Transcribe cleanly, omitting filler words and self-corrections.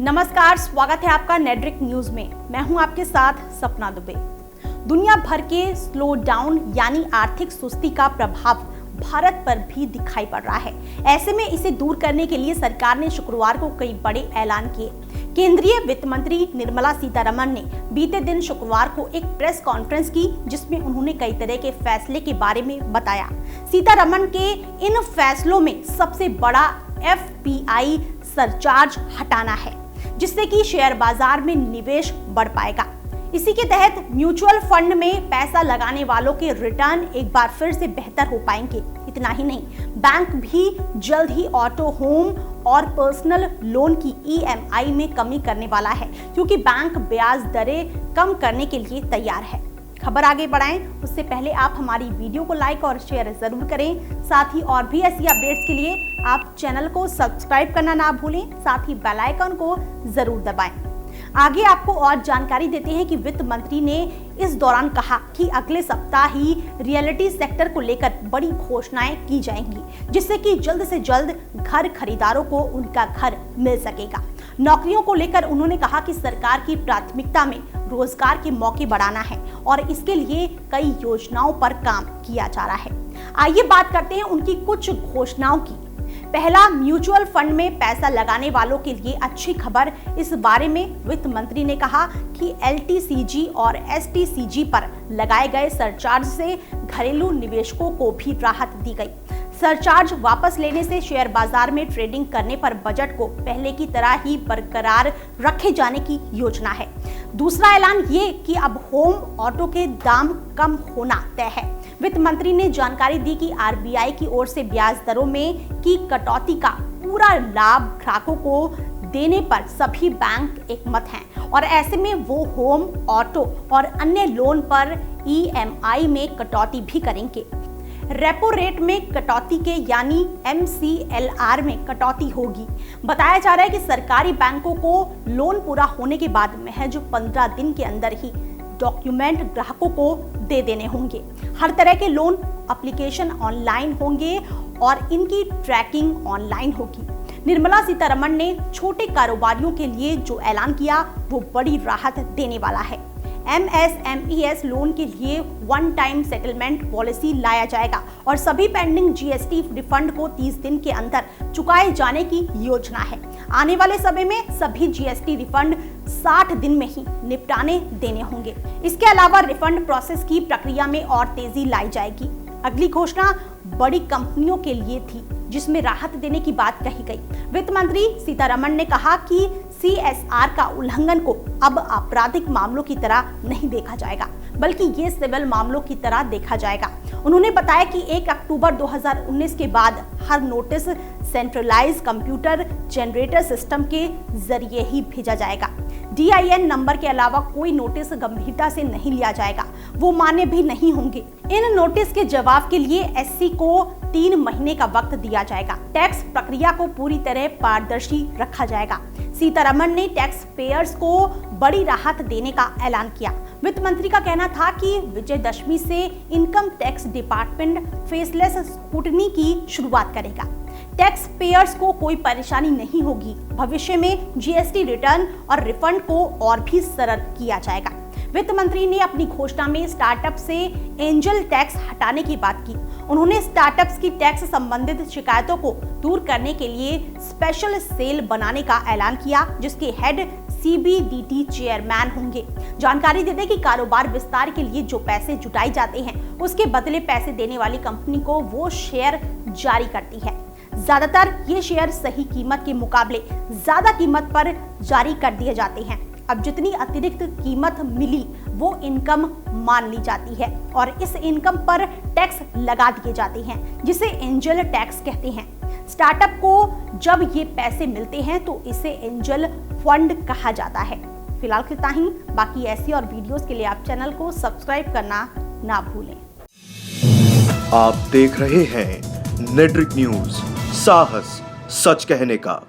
नमस्कार, स्वागत है आपका नेड्रिक न्यूज में। मैं हूं आपके साथ सपना दुबे। दुनिया भर के स्लो डाउन यानी आर्थिक सुस्ती का प्रभाव भारत पर भी दिखाई पड़ रहा है। ऐसे में इसे दूर करने के लिए सरकार ने शुक्रवार को कई बड़े ऐलान किए। केंद्रीय वित्त मंत्री निर्मला सीतारमण ने बीते दिन शुक्रवार को एक प्रेस कॉन्फ्रेंस की, जिसमें उन्होंने कई तरह के फैसले के बारे में बताया। सीतारमण के इन फैसलों में सबसे बड़ा FPI सरचार्ज हटाना है, जिससे कि शेयर बाजार में निवेश बढ़ पाएगा। इसी के तहत म्यूचुअल फंड में पैसा लगाने वालों के रिटर्न एक बार फिर से बेहतर हो पाएंगे। इतना ही नहीं, बैंक भी जल्द ही ऑटो, होम और पर्सनल लोन की EMI में कमी करने वाला है, क्योंकि बैंक ब्याज दरें कम करने के लिए तैयार है। खबर आगे बढ़ाएं उससे पहले आप हमारी वीडियो को लाइक और शेयर जरूर करें। साथ ही और भी ऐसी अपडेट्स के लिए आप चैनल को सब्सक्राइब करना ना भूलें, साथ ही बेल आइकन को जरूर दबाएं। आगे आपको और जानकारी देते हैं कि वित्त मंत्री ने इस दौरान कहा कि अगले सप्ताह ही रियलिटी सेक्टर को लेकर बड़ी घोषणाएं की जाएंगी, जिससे कि जल्द से जल्द घर खरीदारों को उनका घर मिल सकेगा। नौकरियों को लेकर उन्होंने कहा कि सरकार की प्राथमिकता में रोजगार के मौके बढ़ाना है और इसके लिए कई योजनाओं पर काम किया जा रहा है। आइए बात करते हैं उनकी कुछ घोषणाओं की। पहला, म्यूचुअल फंड में पैसा लगाने वालों के लिए अच्छी खबर। इस बारे में वित्त मंत्री ने कहा कि LTCG और STCG पर लगाए गए सरचार्ज से घरेलू निवेशकों को भी राहत दी गई। सरचार्ज वापस लेने से शेयर बाजार में ट्रेडिंग करने पर बजट को पहले की तरह ही बरकरार रखे जाने की योजना है। दूसरा ऐलान ये कि अब होम ऑटो के दाम कम होना तय है। वित्त मंत्री ने जानकारी दी कि RBI की ओर से ब्याज दरों में की कटौती का पूरा लाभ ग्राहकों को देने पर सभी बैंक एकमत हैं और ऐसे में वो होम, ऑटो और अन्य लोन पर EMI में कटौती भी करेंगे। रेपो रेट में कटौती के यानी MCLR में कटौती होगी। बताया जा रहा है कि सरकारी बैंकों को लोन पूरा होने के बाद महज 15 दिन के अंदर ही डॉक्यूमेंट ग्राहकों को दे देने होंगे। हर तरह के लोन एप्लीकेशन ऑनलाइन होंगे और इनकी ट्रैकिंग ऑनलाइन होगी। निर्मला सीतारमण ने छोटे कारोबारियों के लिए जो ऐलान किया वो बड़ी राहत देने वाला है। MSMES लोन के लिए वन टाइम सेटलमेंट पॉलिसी लाया जाएगा और सभी पेंडिंग GST रिफंड को 30 दिन के अंदर चुकाए जाने की योजना है। आने वाले समय में सभी GST रिफंड 60 दिन में ही निपटाने देने होंगे। इसके अलावा रिफंड प्रोसेस की प्रक्रिया में और तेजी लाई जाएगी। अगली घोषणा बड़ी कंपनियों के लिए थी, जिसमें राहत देने की बात कही गई। वित्त मंत्री सीतारमण ने कहा कि CSR का उल्लंघन को अब आपराधिक मामलों की तरह नहीं देखा जाएगा, बल्कि ये सिविल मामलों की तरह देखा जाएगा। उन्होंने बताया कि 1 अक्टूबर 2019 के बाद हर notice centralize computer generator system के जरिए ही भेजा जाएगा। DIN नंबर के अलावा कोई नोटिस गंभीरता से नहीं लिया जाएगा, वो मान्य भी नहीं होंगे। इन नोटिस के जवाब के लिए SC को 3 महीने का वक्त दिया जाएगा। टैक्स प्रक्रिया को पूरी तरह पारदर्शी रखा जाएगा। सीतारमण ने टैक्स पेयर्स को बड़ी राहत देने का ऐलान किया। वित्त मंत्री का कहना था कि विजयदशमी से income tax department faceless scrutiny की शुरुआत करेगा। टैक्स पेयर्स को कोई परेशानी नहीं होगी। भविष्य में GST रिटर्न और रिफंड को और भी सरल किया जाएगा। वित्त मंत्री ने अपनी घोषणा में स्टार्टअप से एंजल टैक्स हटाने की बात की। उन्होंने स्टार्टअप्स की टैक्स संबंधित शिकायतों को दूर करने के लिए स्पेशल सेल बनाने का ऐलान किया, जिसके हेड CBDT चेयरमैन होंगे। जानकारी दे दें कि कारोबार विस्तार के लिए जो पैसे जुटाए जाते हैं, उसके बदले पैसे देने वाली कंपनी को वो शेयर जारी करती है। ज्यादातर ये शेयर सही कीमत के मुकाबले ज्यादा कीमत पर जारी कर दिए जाते हैं। अब जितनी अतिरिक्त कीमत मिली वो इनकम मान ली जाती है और इस इनकम पर टैक्स लगा दिए जाते हैं, जिसे एंजल टैक्स कहते हैं। स्टार्टअप को जब ये पैसे मिलते हैं तो इसे एंजल फंड कहा जाता है। फिलहाल इतना ही। बाकी ऐसी और वीडियोस के लिए आप चैनल को सब्सक्राइब करना ना भूलें। आप देख रहे हैं नेड्रिक न्यूज, साहस सच कहने का।